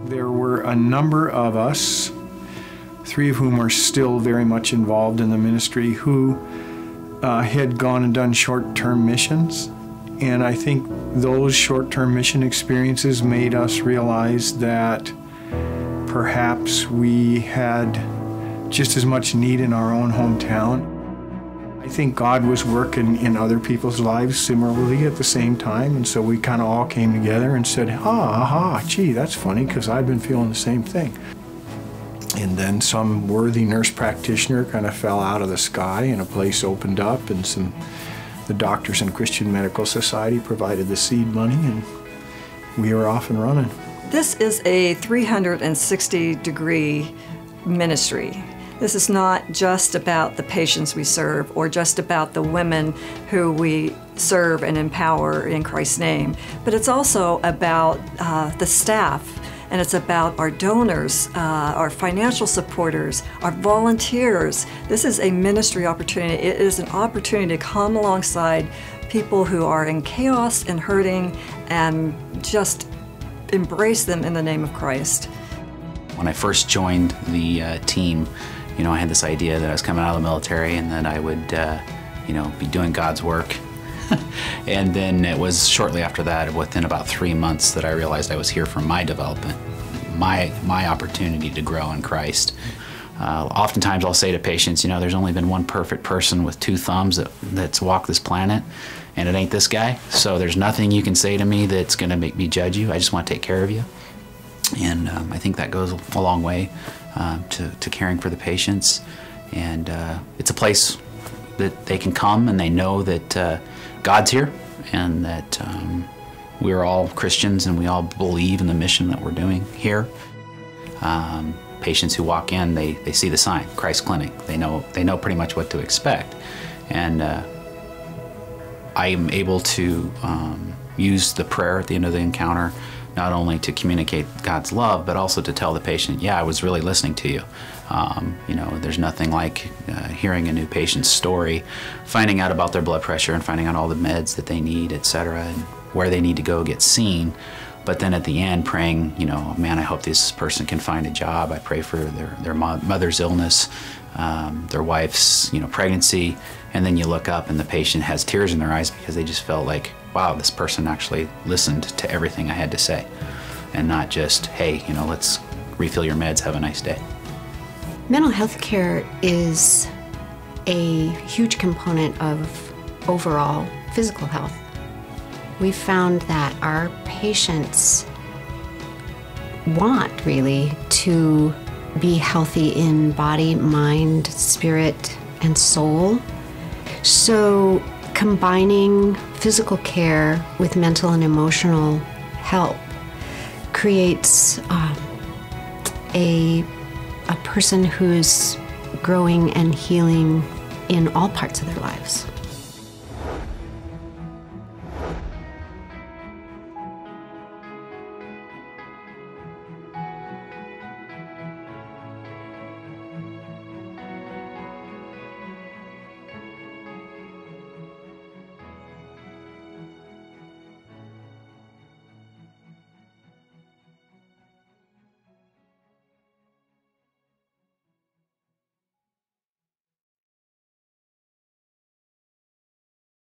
There were a number of us, 3 of whom are still very much involved in the ministry, who had gone and done short-term missions. And I think those short-term mission experiences made us realize that perhaps we had just as much need in our own hometown. I think God was working in other people's lives similarly at the same time, and so we kind of all came together and said, gee, that's funny, because I've been feeling the same thing. And then some worthy nurse practitioner kind of fell out of the sky, and a place opened up, and the Doctors and Christian Medical Society provided the seed money, and we were off and running. This is a 360-degree ministry. This is not just about the patients we serve or just about the women who we serve and empower in Christ's name, but it's also about the staff, and it's about our donors, our financial supporters, our volunteers. This is a ministry opportunity. It is an opportunity to come alongside people who are in chaos and hurting and just embrace them in the name of Christ. When I first joined the team, I had this idea that I was coming out of the military and that I would, be doing God's work. And then it was shortly after that, within about 3 months, that I realized I was here for my development, my opportunity to grow in Christ. Oftentimes I'll say to patients, there's only been one perfect person with 2 thumbs that's walked this planet, and it ain't this guy. So there's nothing you can say to me that's going to make me judge you. I just want to take care of you. And I think that goes a long way to caring for the patients. And it's a place that they can come and they know that God's here, and that we're all Christians and we all believe in the mission that we're doing here. Patients who walk in, they see the sign, Christ Clinic. They know pretty much what to expect. And I am able to use the prayer at the end of the encounter not only to communicate God's love, but also to tell the patient, yeah, I was really listening to you. There's nothing like hearing a new patient's story, finding out about their blood pressure and finding out all the meds that they need, etc., and where they need to go get seen. But then at the end praying, man, I hope this person can find a job. I pray for their mother's illness, their wife's pregnancy, and then you look up and the patient has tears in their eyes because they just felt like, wow, this person actually listened to everything I had to say, and not just, hey, let's refill your meds, have a nice day. Mental health care is a huge component of overall physical health. We found that our patients want really to be healthy in body, mind, spirit, and soul. So combining physical care with mental and emotional help creates a person who's growing and healing in all parts of their lives.